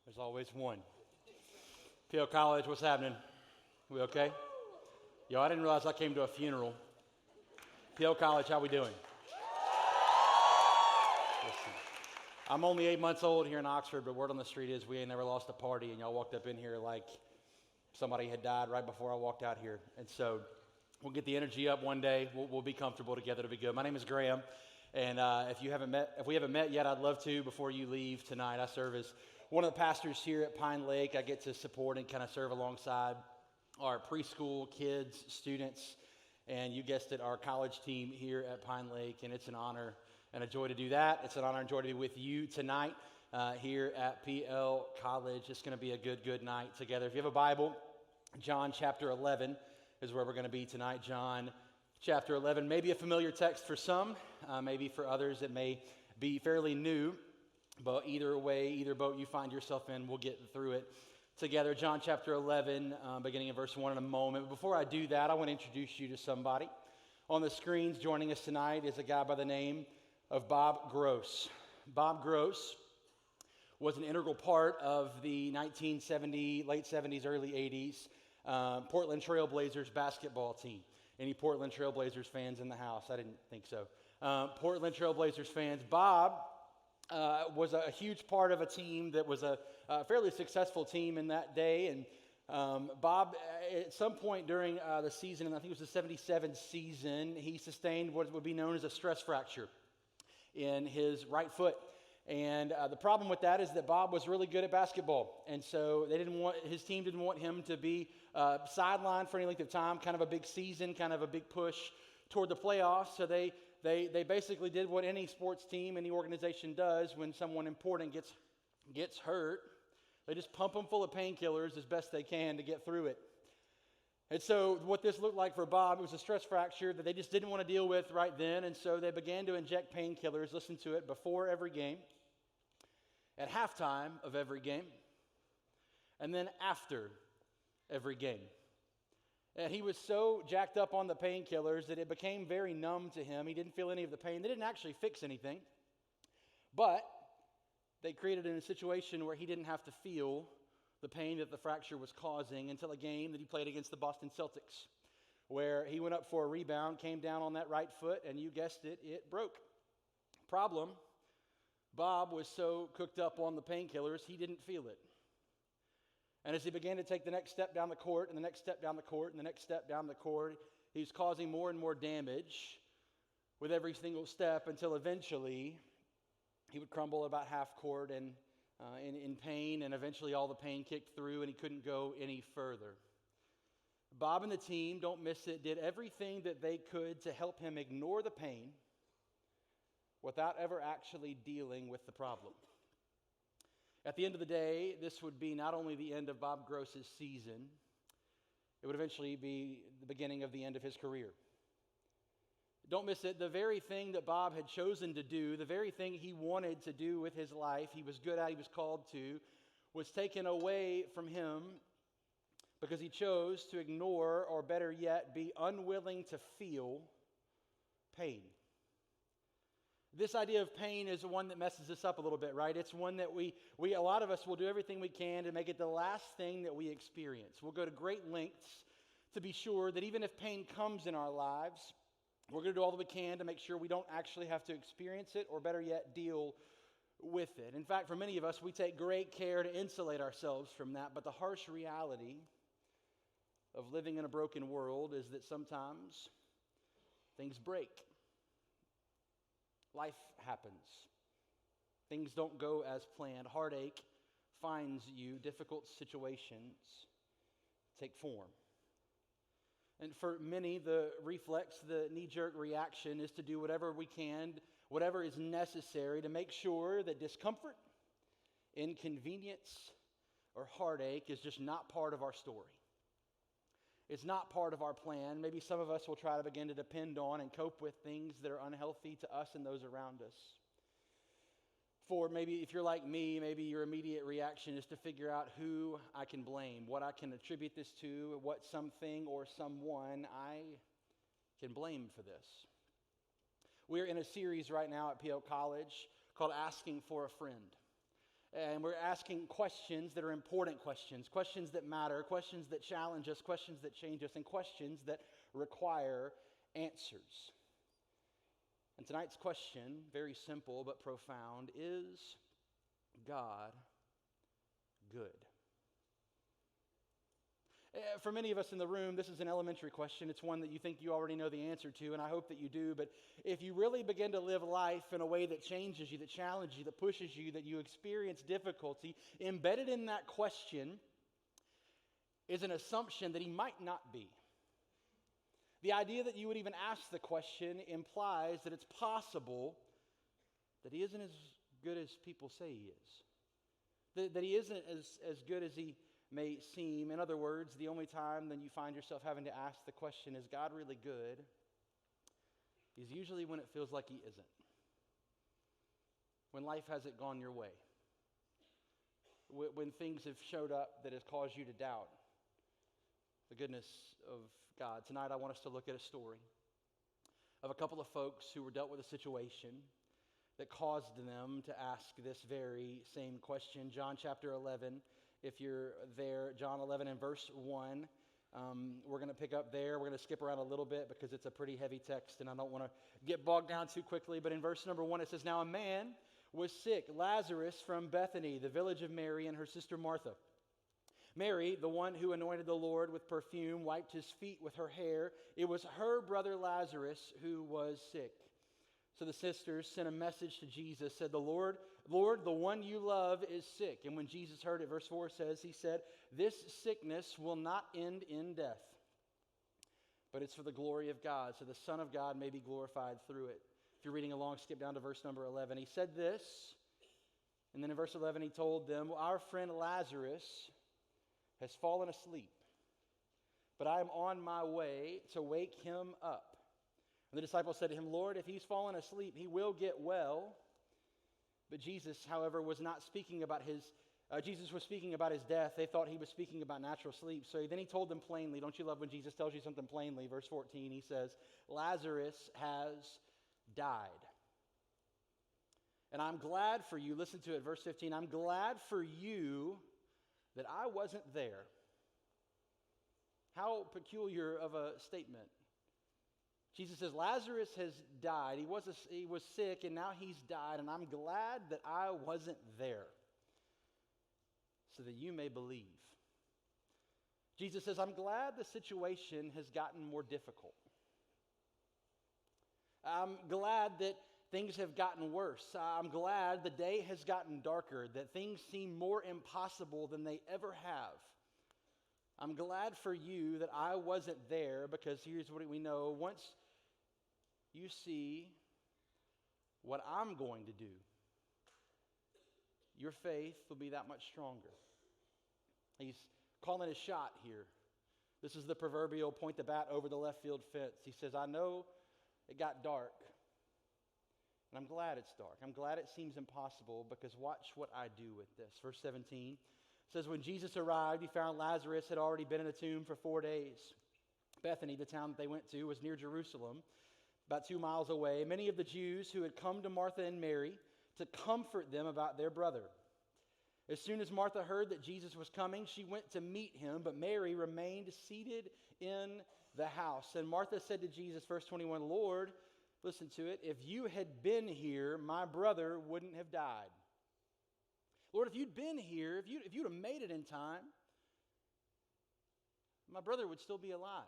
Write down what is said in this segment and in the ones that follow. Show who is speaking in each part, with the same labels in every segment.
Speaker 1: There's always one. PL College, what's happening? We okay? Yo, I didn't realize I came to a funeral. PL College, how we doing? Listen, I'm only 8 months old here in Oxford, but word on the street is we ain't never lost a party, and y'all walked up in here like somebody had died right before I walked out here. And so we'll get the energy up one day. We'll be comfortable together to be good. My name is Graham, and if we haven't met yet, I'd love to before you leave tonight. I serve as one of the pastors here at Pine Lake. I get to support and kind of serve alongside our preschool kids, students, and you guessed it, our college team here at Pine Lake, and it's an honor and a joy to do that. It's an honor and joy to be with you tonight here at PL College. It's going to be a good night together. If you have a Bible, John chapter 11 is where we're going to be tonight. John chapter 11, maybe a familiar text for some, maybe for others it may be fairly new, but either way, either boat you find yourself in, we'll get through it together. John chapter 11, beginning in verse 1 in a moment. But before I do that, I want to introduce you to somebody. On the screens joining us tonight is a guy by the name of Bob Gross. Bob Gross was an integral part of the 1970, late 70s, early 80s Portland Trail Blazers basketball team. Any Portland Trail Blazers fans in the house? I didn't think so. Portland Trail Blazers fans. Bob was a huge part of a team that was a fairly successful team in that day. And Bob, at some point during the season, and I think it was the 77 season, he sustained what would be known as a stress fracture in his right foot. And the problem with that is that Bob was really good at basketball. And so his team didn't want him to be sidelined for any length of time, kind of a big season, kind of a big push toward the playoffs. So they basically did what any sports team, any organization does when someone important gets hurt. They just pump them full of painkillers as best they can to get through it. And so what this looked like for Bob, it was a stress fracture that they just didn't want to deal with right then. And so they began to inject painkillers, listen to it, before every game, at halftime of every game, and then after every game. And he was so jacked up on the painkillers that it became very numb to him. He didn't feel any of the pain. They didn't actually fix anything, but they created a situation where he didn't have to feel the pain that the fracture was causing until a game that he played against the Boston Celtics, where he went up for a rebound, came down on that right foot, and you guessed it, it broke. Problem, Bob was so cooked up on the painkillers, he didn't feel it. And as he began to take the next step down the court, and the next step down the court, and the next step down the court, he was causing more and more damage with every single step until eventually he would crumble about half court and in pain, and eventually all the pain kicked through and he couldn't go any further. Bob and the team, don't miss it, did everything that they could to help him ignore the pain without ever actually dealing with the problem. At the end of the day, this would be not only the end of Bob Gross's season, it would eventually be the beginning of the end of his career. Don't miss it, the very thing that Bob had chosen to do, the very thing he wanted to do with his life, he was good at, he was called to, was taken away from him because he chose to ignore, or better yet, be unwilling to feel pain. This idea of pain is one that messes us up a little bit, right? It's one that a lot of us will do everything we can to make it the last thing that we experience. We'll go to great lengths to be sure that even if pain comes in our lives, we're going to do all that we can to make sure we don't actually have to experience it, or better yet, deal with it. In fact, for many of us, we take great care to insulate ourselves from that, but the harsh reality of living in a broken world is that sometimes things break. Life happens. Things don't go as planned. Heartache finds you. Difficult situations take form. And for many, the reflex, the knee-jerk reaction is to do whatever we can, whatever is necessary to make sure that discomfort, inconvenience, or heartache is just not part of our story. It's not part of our plan. Maybe some of us will try to begin to depend on and cope with things that are unhealthy to us and those around us. For maybe if you're like me, maybe your immediate reaction is to figure out who I can blame, what I can attribute this to, what something or someone I can blame for this. We're in a series right now at PL College called Asking for a Friend. And we're asking questions that are important questions, questions that matter, questions that challenge us, questions that change us, and questions that require answers. And tonight's question, very simple but profound, is God good? For many of us in the room, this is an elementary question. It's one that you think you already know the answer to, and I hope that you do. But if you really begin to live life in a way that changes you, that challenges you, that pushes you, that you experience difficulty, embedded in that question is an assumption that he might not be. The idea that you would even ask the question implies that it's possible that he isn't as good as people say he is. That he isn't as good as he may seem. In other words, the only time then you find yourself having to ask the question, is God really good? Is usually when it feels like he isn't. When life hasn't gone your way. When things have showed up that has caused you to doubt the goodness of God. Tonight I want us to look at a story of a couple of folks who were dealt with a situation that caused them to ask this very same question. John chapter 11. If you're there, John 11 and verse 1, we're going to pick up there. We're going to skip around a little bit because it's a pretty heavy text and I don't want to get bogged down too quickly. But in verse number 1, it says, "Now a man was sick, Lazarus from Bethany, the village of Mary and her sister Martha. Mary, the one who anointed the Lord with perfume, wiped his feet with her hair. It was her brother Lazarus who was sick." So the sisters sent a message to Jesus, said, Lord, the one you love is sick. And when Jesus heard it, verse 4 says, he said, "This sickness will not end in death, but it's for the glory of God, so the Son of God may be glorified through it." If you're reading along, skip down to verse number 11. He said this, and then in verse 11 he told them, "Our friend Lazarus has fallen asleep, but I am on my way to wake him up." And the disciples said to him, "Lord, if he's fallen asleep, he will get well." But Jesus, however, was not speaking about Jesus was speaking about his death. They thought he was speaking about natural sleep. So then he told them plainly. Don't you love when Jesus tells you something plainly? Verse 14, he says, "Lazarus has died. And I'm glad for you," listen to it, verse 15, "I'm glad for you that I wasn't there." How peculiar of a statement. Jesus says, Lazarus has died. He was sick, and now he's died, and I'm glad that I wasn't there so that you may believe. Jesus says, I'm glad the situation has gotten more difficult. I'm glad that things have gotten worse. I'm glad the day has gotten darker, that things seem more impossible than they ever have. I'm glad for you that I wasn't there, because here's what we know. Once you see what I'm going to do, your faith will be that much stronger. He's calling his shot here. This is the proverbial point the bat over the left field fence. He says, I know it got dark, and I'm glad it's dark. I'm glad it seems impossible, because watch what I do with this. Verse 17 says, when Jesus arrived, he found Lazarus had already been in a tomb for 4 days. Bethany, the town that they went to, was near Jerusalem, about 2 miles away. Many of the Jews who had come to Martha and Mary to comfort them about their brother. As soon as Martha heard that Jesus was coming, she went to meet him, but Mary remained seated in the house. And Martha said to Jesus, verse 21, Lord, listen to it, if you had been here, my brother wouldn't have died. Lord, if you'd been here, if you'd have made it in time, my brother would still be alive.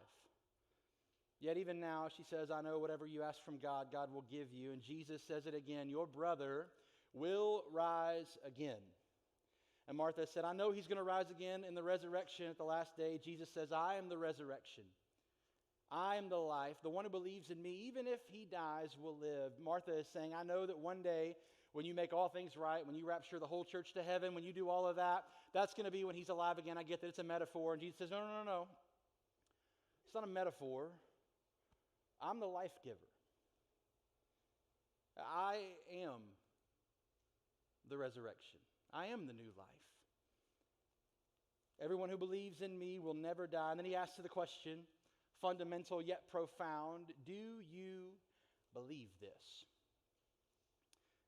Speaker 1: Yet even now, she says, I know whatever you ask from God, God will give you. And Jesus says it again, your brother will rise again. And Martha said, I know he's going to rise again in the resurrection at the last day. Jesus says, I am the resurrection. I am the life. The one who believes in me, even if he dies, will live. Martha is saying, I know that one day when you make all things right, when you rapture the whole church to heaven, when you do all of that, that's going to be when he's alive again. I get that it's a metaphor. And Jesus says, no. It's not a metaphor. I'm the life giver. I am the resurrection. I am the new life. Everyone who believes in me will never die. And then he asks the question, fundamental yet profound, do you believe this?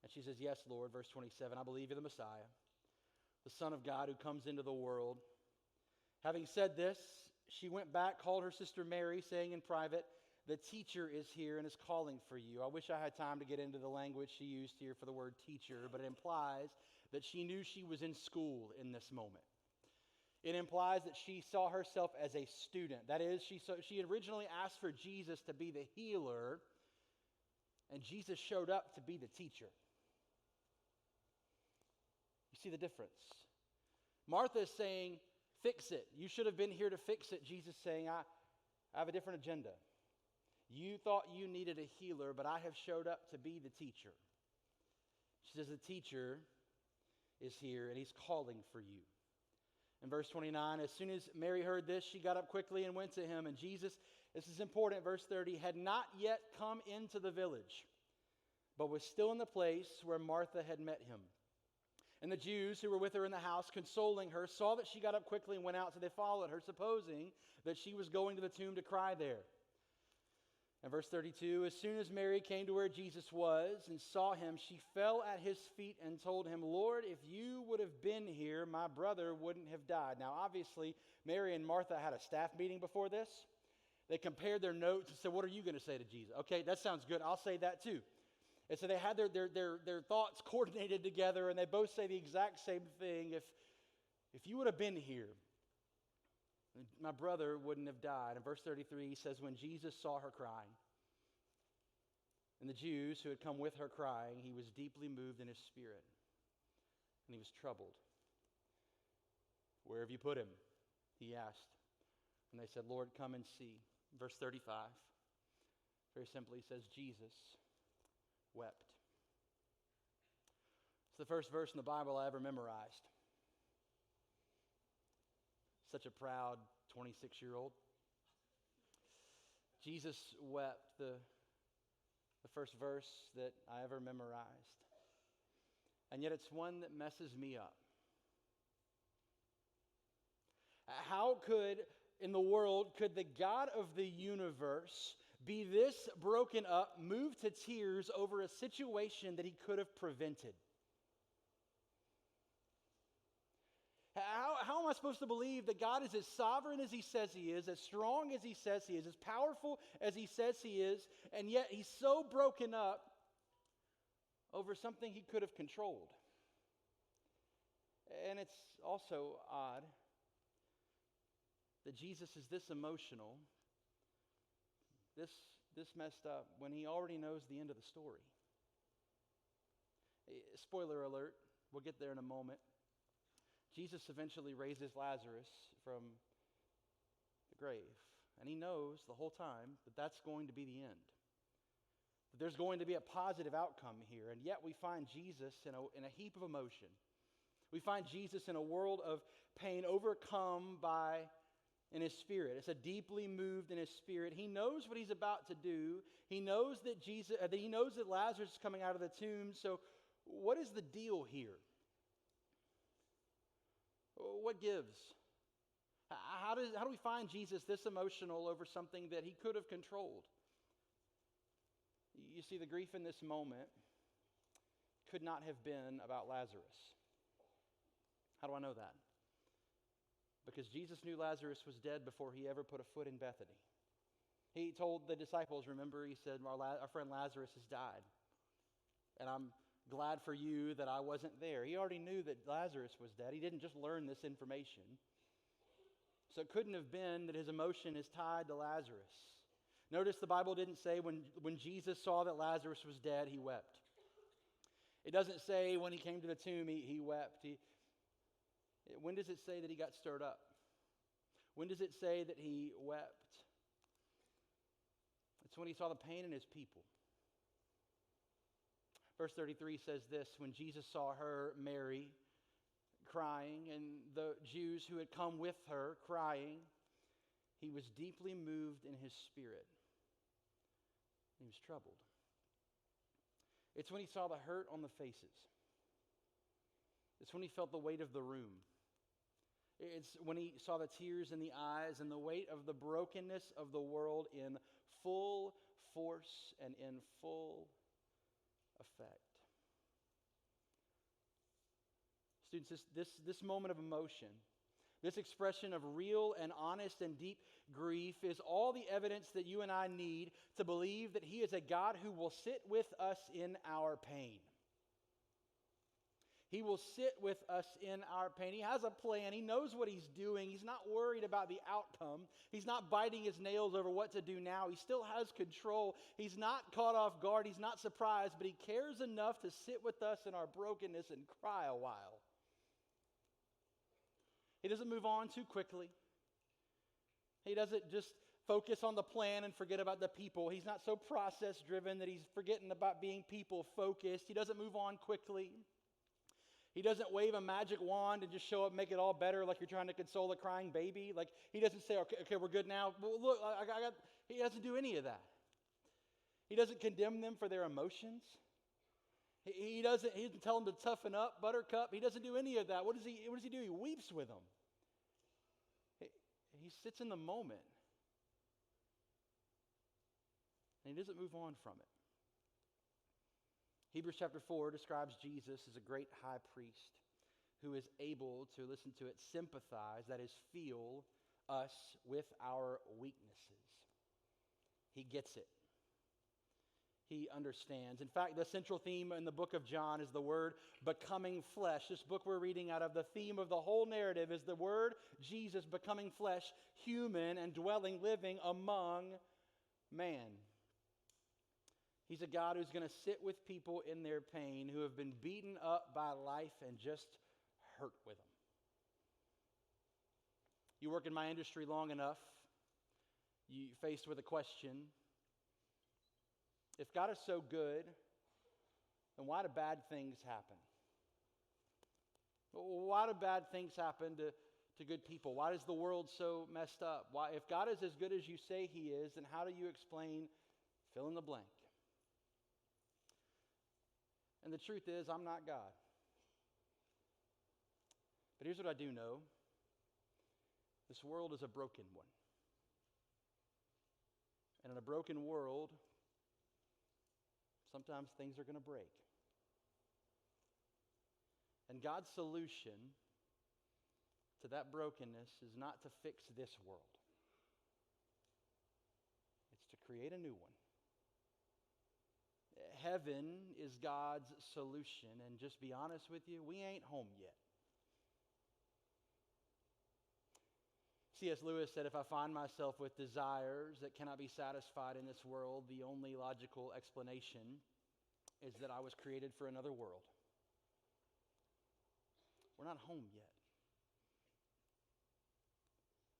Speaker 1: And she says, yes, Lord. Verse 27, I believe you're the Messiah, Son of God who comes into the world. Having said this, she went back, called her sister Mary, saying in private, "The teacher is here and is calling for you." I wish I had time to get into the language she used here for the word teacher, but it implies that she knew she was in school in this moment. It implies that she saw herself as a student. That is, she had originally asked for Jesus to be the healer, and Jesus showed up to be the teacher. You see the difference? Martha is saying, "Fix it. You should have been here to fix it." Jesus is saying, I have a different agenda. You thought you needed a healer, but I have showed up to be the teacher. She says, "The teacher is here, and he's calling for you." In verse 29, as soon as Mary heard this, she got up quickly and went to him. And Jesus, this is important, verse 30, had not yet come into the village, but was still in the place where Martha had met him. And the Jews who were with her in the house, consoling her, saw that she got up quickly and went out, so they followed her, supposing that she was going to the tomb to cry there. And verse 32, as soon as Mary came to where Jesus was and saw him, she fell at his feet and told him, "Lord, if you would have been here, my brother wouldn't have died." Now, obviously, Mary and Martha had a staff meeting before this. They compared their notes and said, "What are you going to say to Jesus?" Okay, that sounds good. I'll say that too. And so they had their thoughts coordinated together, and they both say the exact same thing. If you would have been here, my brother wouldn't have died. In verse 33, he says, when Jesus saw her crying, and the Jews who had come with her crying, he was deeply moved in his spirit, and he was troubled. "Where have you put him?" he asked. And they said, "Lord, come and see." Verse 35, very simply, he says, Jesus wept. It's the first verse in the Bible I ever memorized. Such a proud 26-year-old. Jesus wept, the first verse that I ever memorized. And yet it's one that messes me up. How could, in the world, could the God of the universe be this broken up, moved to tears over a situation that he could have prevented? How am I supposed to believe that God is as sovereign as he says he is, as strong as he says he is, as powerful as he says he is, and yet he's so broken up over something he could have controlled? And it's also odd that Jesus is this emotional, this messed up, when he already knows the end of the story. Spoiler alert, we'll get there in a moment. Jesus eventually raises Lazarus from the grave, and he knows the whole time that that's going to be the end, that there's going to be a positive outcome here, and yet we find Jesus in a heap of emotion. We find Jesus in a world of pain, overcome in his spirit. It's a deeply moved in his spirit. He knows what he's about to do. He knows that Lazarus is coming out of the tomb. So what is the deal here? What gives? How do we find Jesus this emotional over something that he could have controlled? You see, the grief in this moment could not have been about Lazarus. How do I know that? Because Jesus knew Lazarus was dead before he ever put a foot in Bethany. He told the disciples, remember, he said, our friend Lazarus has died. And I'm glad for you that I wasn't there. He already knew that Lazarus was dead. He didn't just learn this information. So it couldn't have been that his emotion is tied to Lazarus. Notice the Bible didn't say when Jesus saw that Lazarus was dead, he wept. It doesn't say when he came to the tomb, he wept. When does it say that he got stirred up? When does it say that he wept? It's when he saw the pain in his people. Verse 33 says this, when Jesus saw her, Mary, crying, and the Jews who had come with her crying, he was deeply moved in his spirit. He was troubled. It's when he saw the hurt on the faces. It's when he felt the weight of the room. It's when he saw the tears in the eyes and the weight of the brokenness of the world in full force and in full effect. Students, this moment of emotion, this expression of real and honest and deep grief is all the evidence that you and I need to believe that He is a God who will sit with us in our pain. He will sit with us in our pain. He has a plan. He knows what He's doing. He's not worried about the outcome. He's not biting his nails over what to do now. He still has control. He's not caught off guard. He's not surprised, but He cares enough to sit with us in our brokenness and cry a while. He doesn't move on too quickly. He doesn't just focus on the plan and forget about the people. He's not so process-driven that He's forgetting about being people-focused. He doesn't move on quickly. He doesn't wave a magic wand and just show up, make it all better like you're trying to console a crying baby. Like, He doesn't say, okay, we're good now. Well, look, He doesn't do any of that. He doesn't condemn them for their emotions. He doesn't tell them to toughen up, buttercup. He doesn't do any of that. What does he do? He weeps with them. He sits in the moment. And He doesn't move on from it. Hebrews chapter 4 describes Jesus as a great high priest who is able to, listen to it, sympathize, that is, feel us with our weaknesses. He gets it. He understands. In fact, the central theme in the book of John is the word becoming flesh. This book we're reading out of, the theme of the whole narrative is the word Jesus becoming flesh, human and dwelling, living among man. He's a God who's going to sit with people in their pain who have been beaten up by life and just hurt with them. You work in my industry long enough, you're faced with a question. If God is so good, then why do bad things happen? Why do bad things happen to good people? Why is the world so messed up? Why, if God is as good as you say He is, then how do you explain fill in the blank? And the truth is, I'm not God. But here's what I do know. This world is a broken one. And in a broken world, sometimes things are going to break. And God's solution to that brokenness is not to fix this world. It's to create a new one. Heaven is God's solution, and just be honest with you, we ain't home yet. C.S. Lewis said, if I find myself with desires that cannot be satisfied in this world, the only logical explanation is that I was created for another world. We're not home yet.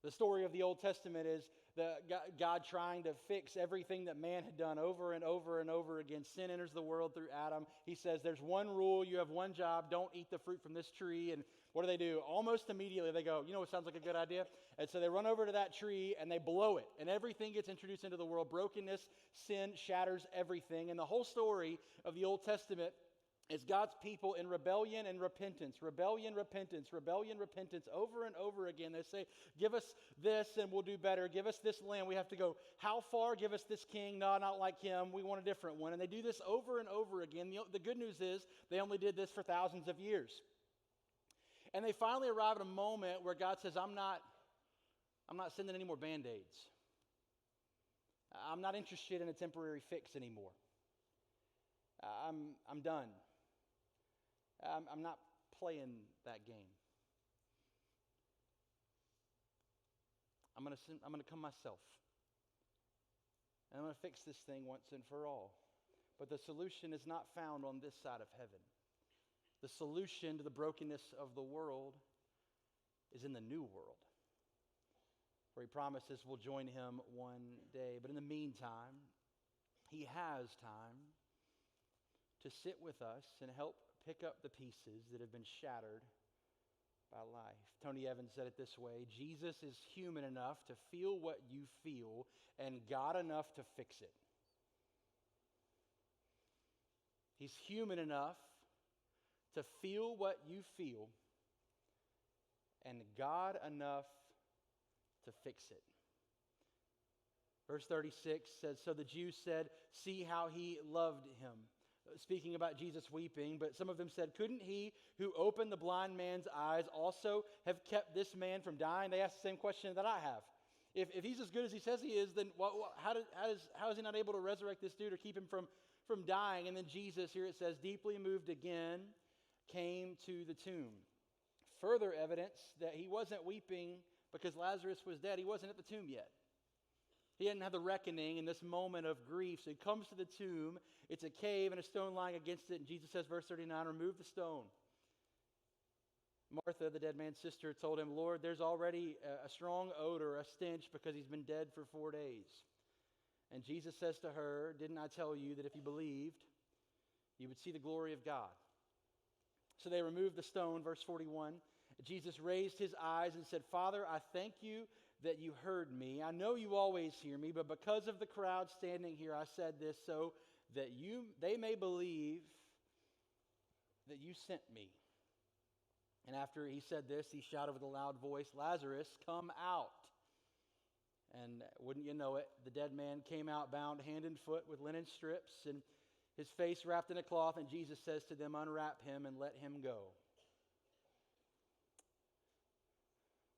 Speaker 1: The story of the Old Testament is God trying to fix everything that man had done over and over and over again. Sin enters the world through Adam. He says, there's one rule, you have one job, don't eat the fruit from this tree. And what do? Almost immediately they go, you know what sounds like a good idea? And so they run over to that tree and they blow it. And everything gets introduced into the world. Brokenness, sin shatters everything. And the whole story of the Old Testament is God's people in rebellion and repentance, rebellion, repentance, rebellion, repentance, over and over again. They say, give us this and we'll do better. Give us this land. We have to go, how far? Give us this king. No, not like him. We want a different one. And they do this over and over again. The good news is they only did this for thousands of years. And they finally arrive at a moment where God says, I'm not sending any more Band-Aids. I'm not interested in a temporary fix anymore. I'm done. I'm not playing that game. I'm going to come myself. And I'm going to fix this thing once and for all. But the solution is not found on this side of heaven. The solution to the brokenness of the world is in the new world, where He promises we'll join Him one day. But in the meantime, He has time to sit with us and help pick up the pieces that have been shattered by life. Tony Evans said it this way: Jesus is human enough to feel what you feel and God enough to fix it. He's human enough to feel what you feel and God enough to fix it. Verse 36 says, so the Jews said, see how He loved him. speaking about Jesus weeping, but some of them said, couldn't he who opened the blind man's eyes also have kept this man from dying? They asked the same question that I have. If he's as good as he says he is, then how is he not able to resurrect this dude or keep him from dying? And then Jesus, here it says, deeply moved again, came to the tomb. Further evidence that he wasn't weeping because Lazarus was dead. He wasn't at the tomb yet. He hadn't had the reckoning in this moment of grief. So he comes to the tomb. It's a cave and a stone lying against it. And Jesus says, verse 39, remove the stone. Martha, the dead man's sister, told him, Lord, there's already a strong odor, a stench, because he's been dead for 4 days. And Jesus says to her, didn't I tell you that if you believed, you would see the glory of God? So they removed the stone, verse 41. Jesus raised his eyes and said, Father, I thank you that you heard me. I know you always hear me, but because of the crowd standing here, I said this so that they may believe that you sent me. And after he said this, he shouted with a loud voice, Lazarus, come out. And wouldn't you know it, the dead man came out bound hand and foot with linen strips and his face wrapped in a cloth. And Jesus says to them, unwrap him and let him go.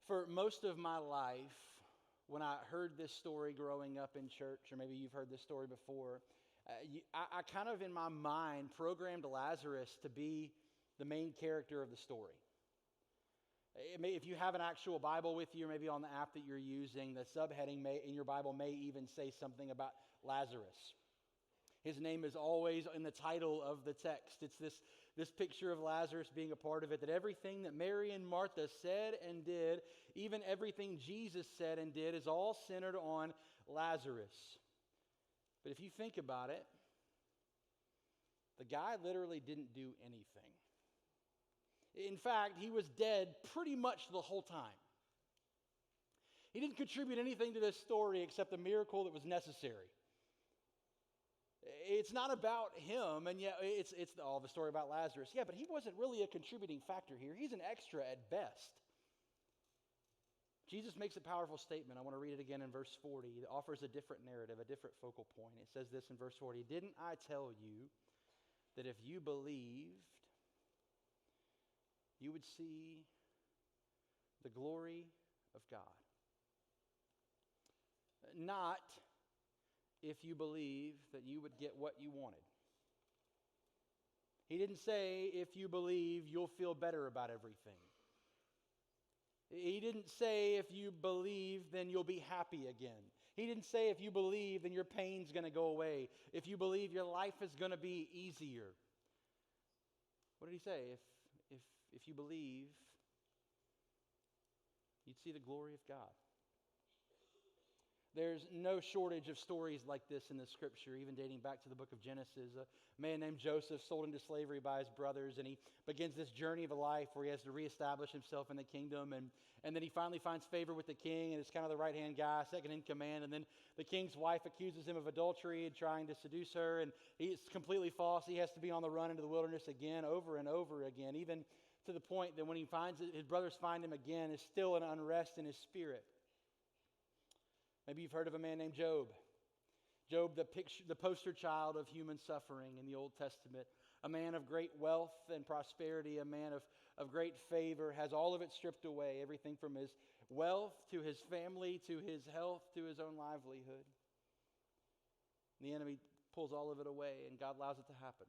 Speaker 1: For most of my life, when I heard this story growing up in church, or maybe you've heard this story before, I kind of in my mind programmed Lazarus to be the main character of the story. If you have an actual Bible with you, or maybe on the app that you're using, the subheading in your Bible may even say something about Lazarus. His name is always in the title of the text. It's this picture of Lazarus being a part of it, that everything that Mary and Martha said and did, even everything Jesus said and did, is all centered on Lazarus. But if you think about it, the guy literally didn't do anything. In fact, he was dead pretty much the whole time. He didn't contribute anything to this story except the miracle that was necessary. It's not about him, and yet it's the story about Lazarus. Yeah, but he wasn't really a contributing factor here. He's an extra at best. Jesus makes a powerful statement. I want to read it again in verse 40. It offers a different narrative, a different focal point. It says this in verse 40, didn't I tell you that if you believed, you would see the glory of God? Not if you believe that you would get what you wanted. He didn't say if you believe you'll feel better about everything. He didn't say if you believe then you'll be happy again. He didn't say if you believe then your pain's going to go away. If you believe your life is going to be easier. What did he say? If you believe, you'd see the glory of God. There's no shortage of stories like this in the scripture, even dating back to the book of Genesis. A man named Joseph sold into slavery by his brothers, and he begins this journey of a life where he has to reestablish himself in the kingdom, and then he finally finds favor with the king, and is kind of the right-hand guy, second in command, and then the king's wife accuses him of adultery and trying to seduce her, and it's completely false. He has to be on the run into the wilderness again, over and over again, even to the point that when he finds it, his brothers find him again, is still an unrest in his spirit. Maybe you've heard of a man named Job. Job, the poster child of human suffering in the Old Testament. A man of great wealth and prosperity, a man of great favor, has all of it stripped away, everything from his wealth to his family to his health to his own livelihood. And the enemy pulls all of it away, and God allows it to happen.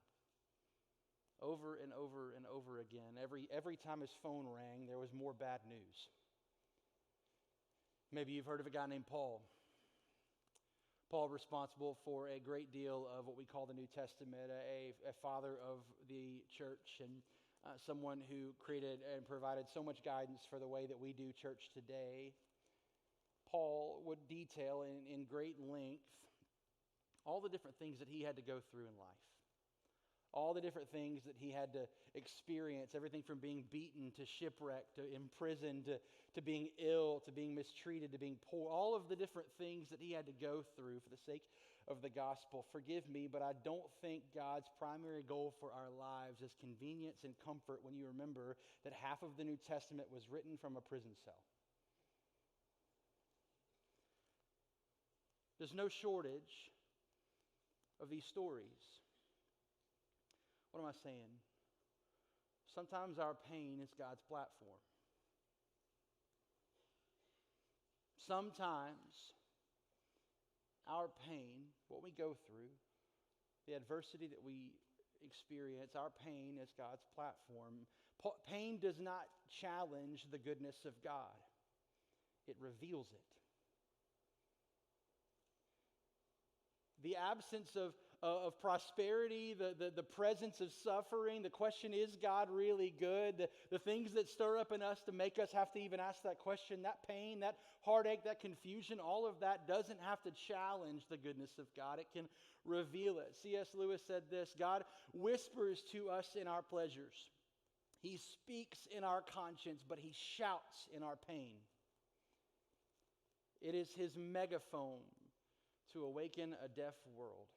Speaker 1: Over and over and over again. Every time his phone rang, there was more bad news. Maybe you've heard of a guy named Paul. Paul, responsible for a great deal of what we call the New Testament, a father of the church, and someone who created and provided so much guidance for the way that we do church today. Paul would detail in great length all the different things that he had to go through in life. All the different things that he had to experience, everything from being beaten to shipwrecked to imprisoned to being ill to being mistreated to being poor, all of the different things that he had to go through for the sake of the gospel. Forgive me, but I don't think God's primary goal for our lives is convenience and comfort when you remember that half of the New Testament was written from a prison cell. There's no shortage of these stories. What am I saying? Sometimes our pain is God's platform. Sometimes our pain, what we go through, the adversity that we experience, our pain is God's platform. Pain does not challenge the goodness of God. It reveals it. The absence of prosperity, the presence of suffering, the question, is God really good? The things that stir up in us to make us have to even ask that question, that pain, that heartache, that confusion, all of that doesn't have to challenge the goodness of God. It can reveal it. C.S. Lewis said this: God whispers to us in our pleasures. He speaks in our conscience, but he shouts in our pain. It is his megaphone to awaken a deaf world.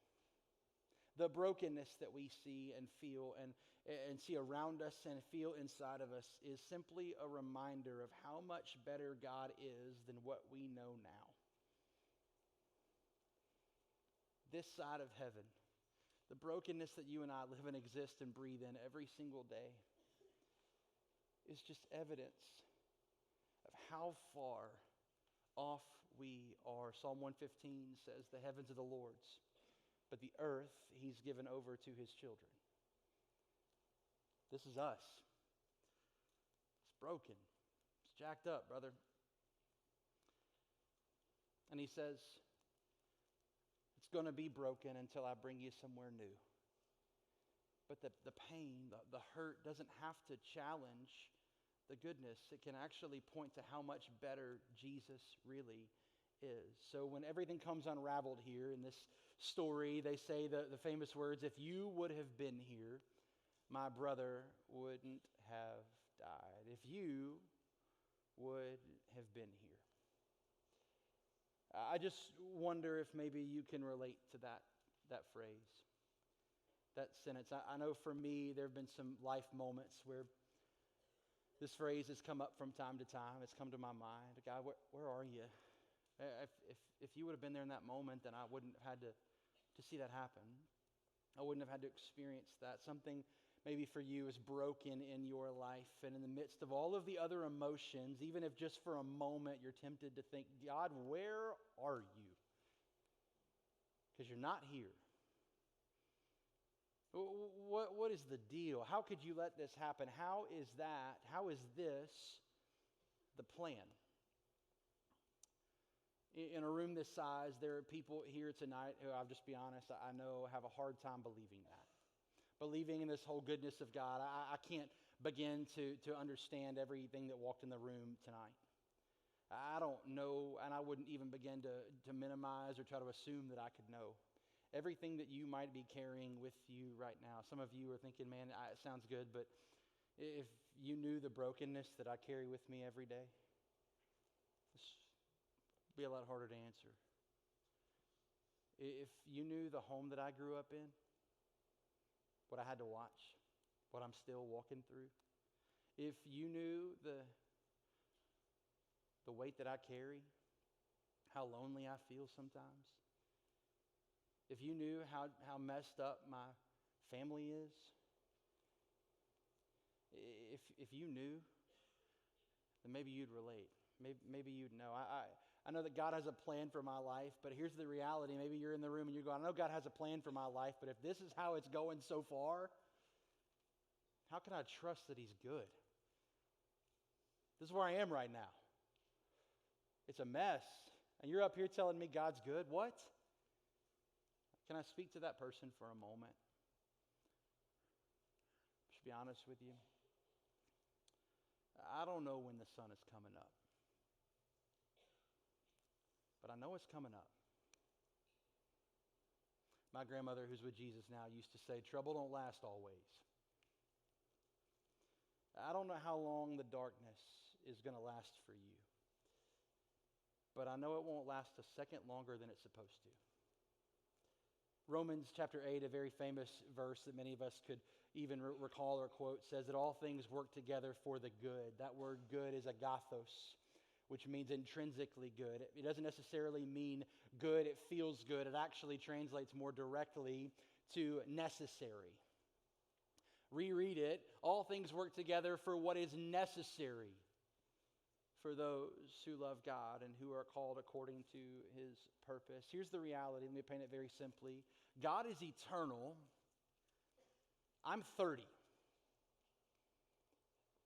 Speaker 1: The brokenness that we see and feel and see around us and feel inside of us is simply a reminder of how much better God is than what we know now. This side of heaven, the brokenness that you and I live and exist and breathe in every single day, is just evidence of how far off we are. Psalm 115 says, the heavens are the Lord's, but the earth he's given over to his children. This is us. It's broken. It's jacked up, brother. And he says, it's going to be broken until I bring you somewhere new. But the pain, the hurt doesn't have to challenge the goodness. It can actually point to how much better Jesus really is. So when everything comes unraveled here in this story, they say the famous words, if you would have been here, my brother wouldn't have died. If you would have been here. I just wonder if maybe you can relate to that phrase, that sentence. I know for me, there have been some life moments where this phrase has come up from time to time. It's come to my mind. God, where are you? If you would have been there in that moment, then I wouldn't have had to see that happen. I wouldn't have had to experience that. Something maybe for you is broken in your life, and in the midst of all of the other emotions, even if just for a moment you're tempted to think, God, where are you? Because you're not here. What is the deal? How could you let this happen? How is this the plan? In a room this size, there are people here tonight who, I'll just be honest, I know have a hard time believing that. Believing in this whole goodness of God. I can't begin to understand everything that walked in the room tonight. I don't know, and I wouldn't even begin to minimize or try to assume that I could know everything that you might be carrying with you right now. Some of you are thinking, man, it sounds good, but if you knew the brokenness that I carry with me every day, this would be a lot harder to answer. If you knew the home that I grew up in, what I had to watch, what I'm still walking through, if you knew the weight that I carry, how lonely I feel sometimes, if you knew how messed up my family is, if you knew, then maybe you'd relate. Maybe you'd know. I know that God has a plan for my life, but here's the reality. Maybe you're in the room and you're going, I know God has a plan for my life, but if this is how it's going so far, how can I trust that he's good? This is where I am right now. It's a mess. And you're up here telling me God's good? What? Can I speak to that person for a moment? Just be honest with you. I don't know when the sun is coming up. But I know it's coming up. My grandmother, who's with Jesus now, used to say, trouble don't last always. I don't know how long the darkness is going to last for you. But I know it won't last a second longer than it's supposed to. Romans chapter 8, a very famous verse that many of us could even recall or quote, says that all things work together for the good. That word good is agathos, which means intrinsically good. It doesn't necessarily mean good, it feels good. It actually translates more directly to necessary. Reread it. All things work together for what is necessary for those who love God and who are called according to his purpose. Here's the reality. Let me paint it very simply. God is eternal. I'm 30.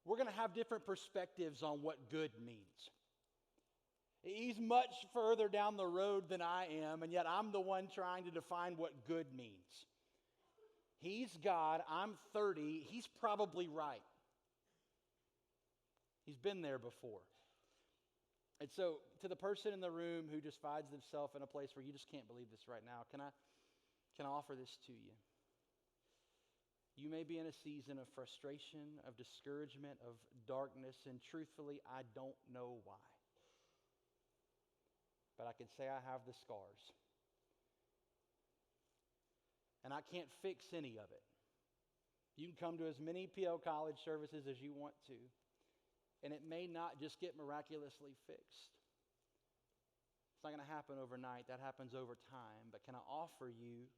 Speaker 1: We're going to have different perspectives on what good means. He's much further down the road than I am, and yet I'm the one trying to define what good means. He's God, I'm 30, he's probably right. He's been there before. And so, to the person in the room who just finds themselves in a place where you just can't believe this right now, can I offer this to you? You may be in a season of frustration, of discouragement, of darkness, and truthfully, I don't know why. But I can say I have the scars. And I can't fix any of it. You can come to as many PL college services as you want to, and it may not just get miraculously fixed. It's not going to happen overnight. That happens over time. But can I offer you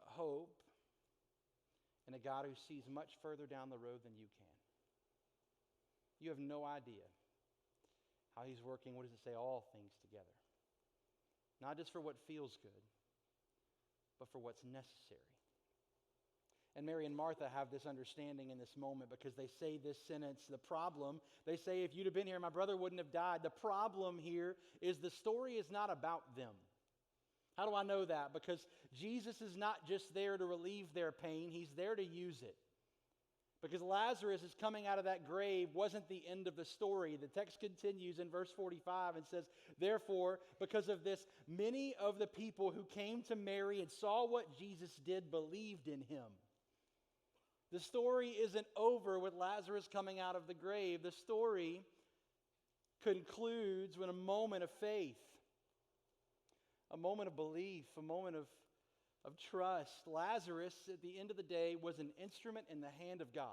Speaker 1: hope in a God who sees much further down the road than you can? You have no idea how he's working. What does it say? All things together. Not just for what feels good, but for what's necessary. And Mary and Martha have this understanding in this moment because they say this sentence, the problem, they say, if you'd have been here, my brother wouldn't have died. The problem here is the story is not about them. How do I know that? Because Jesus is not just there to relieve their pain, he's there to use it. Because Lazarus is coming out of that grave wasn't the end of the story. The text continues in verse 45 and says, therefore, because of this, many of the people who came to Mary and saw what Jesus did believed in him. The story isn't over with Lazarus coming out of the grave. The story concludes with a moment of faith, a moment of belief, a moment of trust. Lazarus, at the end of the day, was an instrument in the hand of God.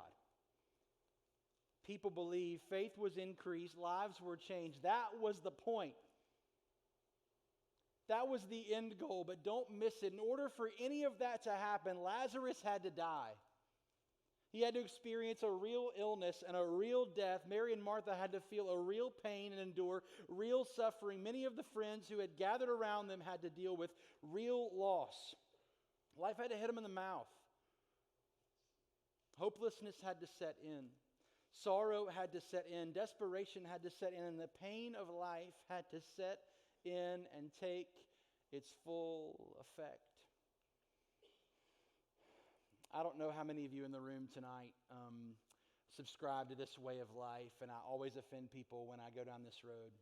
Speaker 1: People believed, faith was increased, lives were changed. That was the point. That was the end goal, but don't miss it. In order for any of that to happen, Lazarus had to die. He had to experience a real illness and a real death. Mary and Martha had to feel a real pain and endure real suffering. Many of the friends who had gathered around them had to deal with real loss. Life had to hit them in the mouth. Hopelessness had to set in. Sorrow had to set in. Desperation had to set in. And the pain of life had to set in and take its full effect. I don't know how many of you in the room tonight subscribe to this way of life, and I always offend people when I go down this road.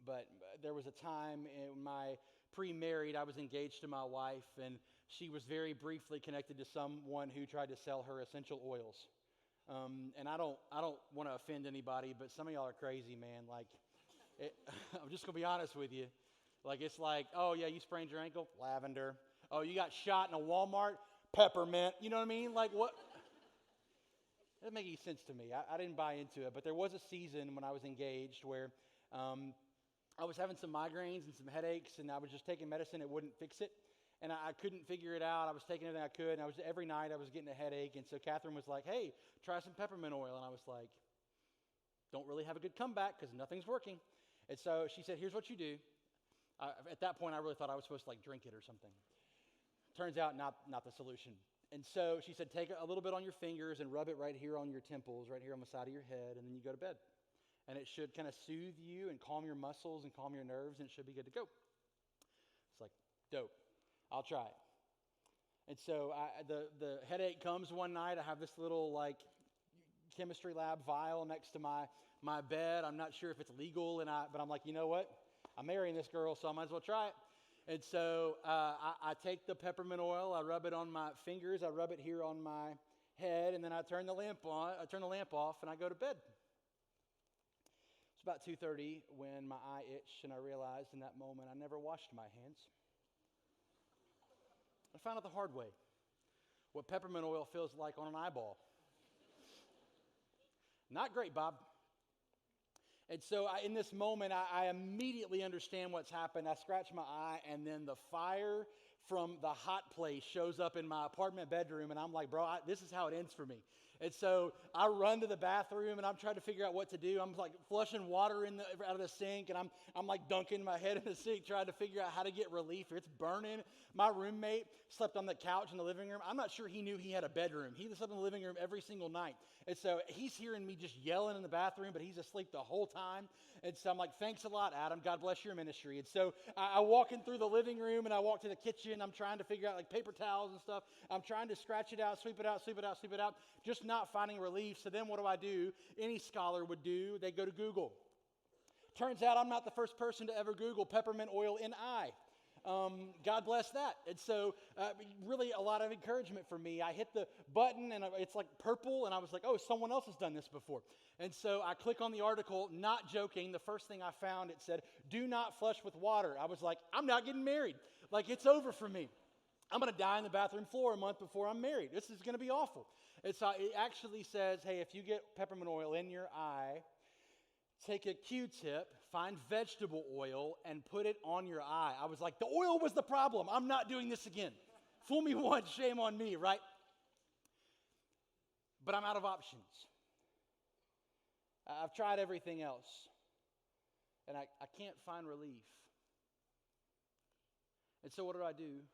Speaker 1: But there was a time in my pre-married, I was engaged to my wife, and she was very briefly connected to someone who tried to sell her essential oils. And I don't want to offend anybody, but some of y'all are crazy, man. Like, I'm just gonna be honest with you. Like, it's like, oh yeah, you sprained your ankle, lavender. Oh, you got shot in a Walmart, peppermint. You know what I mean? Like, what? It doesn't make any sense to me. I didn't buy into it. But there was a season when I was engaged where I was having some migraines and some headaches, and I was just taking medicine. It wouldn't fix it. And I couldn't figure it out. I was taking everything I could, and every night I was getting a headache. And so Catherine was like, hey, try some peppermint oil. And I was like, don't really have a good comeback because nothing's working. And so she said, here's what you do. At that point, I really thought I was supposed to like drink it or something. Turns out not the solution. And so she said, take a little bit on your fingers and rub it right here on your temples, right here on the side of your head, and then you go to bed. And it should kind of soothe you and calm your muscles and calm your nerves, and it should be good to go. It's like, dope. I'll try it. And so the headache comes one night. I have this little like chemistry lab vial next to my bed. I'm not sure if it's legal, but I'm like, you know what? I'm marrying this girl, so I might as well try it. And so I take the peppermint oil, I rub it on my fingers, I rub it here on my head, and then I turn the lamp on. I turn the lamp off, and I go to bed. It's about 2:30 when my eye itched, and I realized in that moment I never washed my hands. I found out the hard way what peppermint oil feels like on an eyeball. Not great, Bob. And so in this moment, I immediately understand what's happened. I scratch my eye, and then the fire from the hot place shows up in my apartment bedroom, and I'm like, bro, this is how it ends for me. And so I run to the bathroom, and I'm trying to figure out what to do. I'm like flushing water out of the sink, and I'm like dunking my head in the sink, trying to figure out how to get relief. It's burning. My roommate slept on the couch in the living room. I'm not sure he knew he had a bedroom. He slept in the living room every single night. And so he's hearing me just yelling in the bathroom, but he's asleep the whole time. And so I'm like, thanks a lot, Adam. God bless your ministry. And so I walk in through the living room, and I walk to the kitchen. I'm trying to figure out like paper towels and stuff. I'm trying to scratch it out, sweep it out, sweep it out, sweep it out, just not finding relief. So then what do? Any scholar would do. They go to Google. Turns out I'm not the first person to ever Google peppermint oil in eye. God bless that. And so really a lot of encouragement for me. I hit the button and it's like purple, and I was like, oh, someone else has done this before. And so I click on the article, not joking. The first thing I found, it said, do not flush with water. I was like, I'm not getting married. Like, it's over for me. I'm going to die in the bathroom floor a month before I'm married. This is going to be awful. It actually says, hey, if you get peppermint oil in your eye, take a Q-tip, find vegetable oil, and put it on your eye. I was like, the oil was the problem. I'm not doing this again. Fool me once, shame on me, right? But I'm out of options. I've tried everything else, and I can't find relief. And so what do?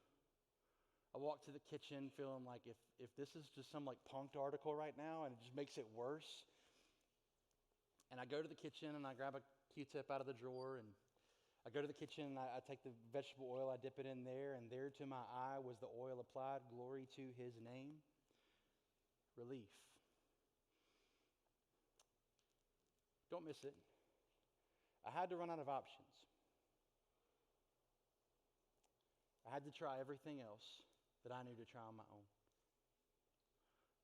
Speaker 1: I walk to the kitchen feeling like if this is just some like punked article right now and it just makes it worse. And I go to the kitchen and I grab a Q-tip out of the drawer, and I go to the kitchen and I take the vegetable oil, I dip it in there, and there to my eye was the oil applied. Glory to his name. Relief. Don't miss it. I had to run out of options. I had to try everything else that I knew to try on my own.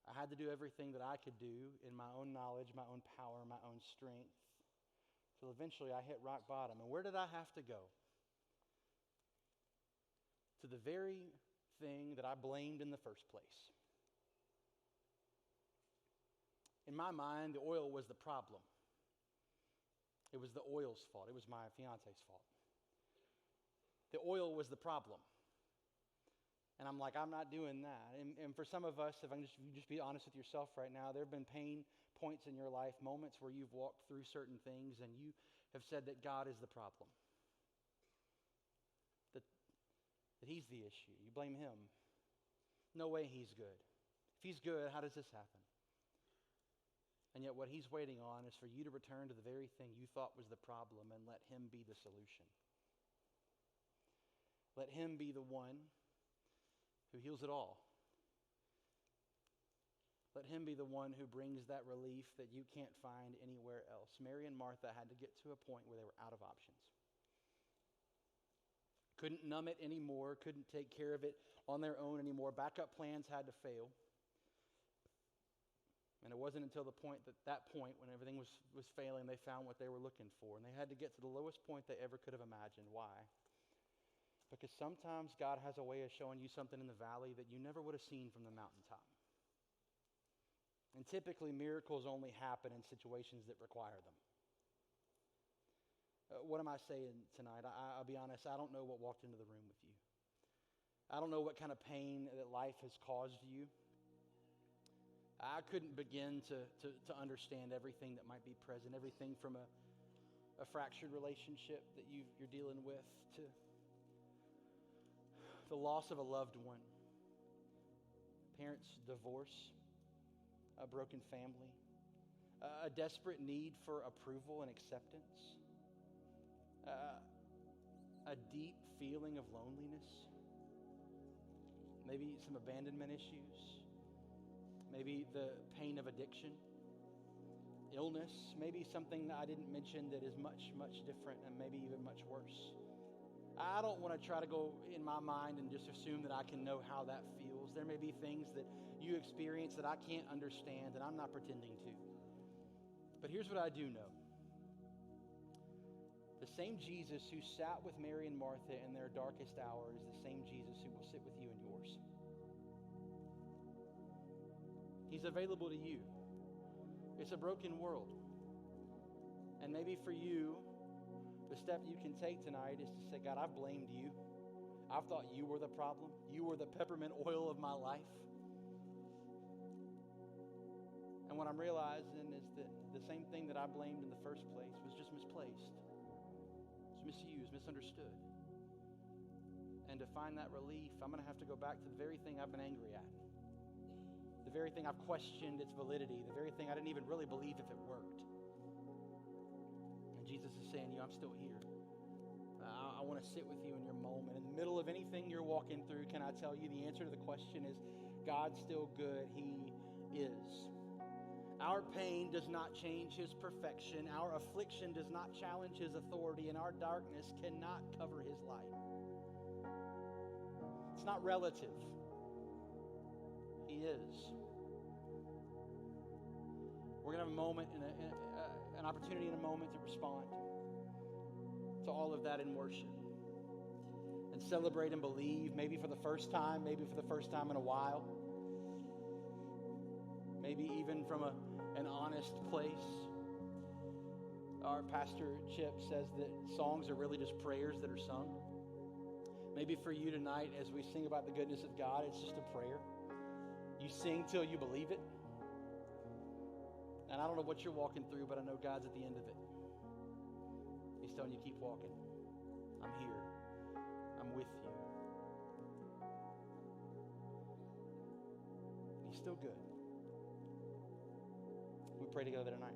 Speaker 1: I had to do everything that I could do in my own knowledge, my own power, my own strength, till eventually I hit rock bottom. And where did I have to go? To the very thing that I blamed in the first place. In my mind, the oil was the problem. It was the oil's fault. It was my fiance's fault. The oil was the problem. And I'm like, I'm not doing that. And for some of us, if you just be honest with yourself right now, there have been pain points in your life, moments where you've walked through certain things and you have said that God is the problem. That he's the issue. You blame him. No way he's good. If he's good, how does this happen? And yet what he's waiting on is for you to return to the very thing you thought was the problem and let him be the solution. Let him be the one who heals it all. Let him be the one who brings that relief that you can't find anywhere else. Mary and Martha had to get to a point where they were out of options. Couldn't numb it anymore, couldn't take care of it on their own anymore. Backup plans had to fail. And it wasn't until that point when everything was failing, they found what they were looking for. And they had to get to the lowest point they ever could have imagined. Why? Because sometimes God has a way of showing you something in the valley that you never would have seen from the mountaintop. And typically, miracles only happen in situations that require them. What am I saying tonight? I'll be honest, I don't know what walked into the room with you. I don't know what kind of pain that life has caused you. I couldn't begin to understand everything that might be present, everything from a fractured relationship that you're dealing with to the loss of a loved one, parents' divorce, a broken family, a desperate need for approval and acceptance, a deep feeling of loneliness, maybe some abandonment issues, maybe the pain of addiction, illness, maybe something that I didn't mention that is much, much different and maybe even much worse. I don't want to try to go in my mind and just assume that I can know how that feels. There may be things that you experience that I can't understand, and I'm not pretending to. But here's what I do know. The same Jesus who sat with Mary and Martha in their darkest hour is the same Jesus who will sit with you in yours. He's available to you. It's a broken world. And maybe for you, the step you can take tonight is to say, God, I've blamed you. I've thought you were the problem. You were the peppermint oil of my life. And what I'm realizing is that the same thing that I blamed in the first place was just misplaced. It's misused, misunderstood. And to find that relief, I'm going to have to go back to the very thing I've been angry at. The very thing I've questioned its validity. The very thing I didn't even really believe if it worked. And Jesus is saying, I'm still here. I want to sit with you in your moment. In the middle of anything you're walking through, can I tell you the answer to the question is, God's still good. He is. Our pain does not change his perfection. Our affliction does not challenge his authority, and our darkness cannot cover his light. It's not relative. He is. We're going to have a moment, an opportunity in a moment to respond to all of that in worship and celebrate and believe, maybe for the first time, maybe for the first time in a while, maybe even from an honest place. Our pastor Chip says that songs are really just prayers that are sung. Maybe for you tonight, as we sing about the goodness of God, it's just a prayer. You sing till you believe it. And I don't know what you're walking through, but I know God's at the end of it. He's telling you, keep walking. I'm here. I'm with you. And he's still good. We pray together tonight.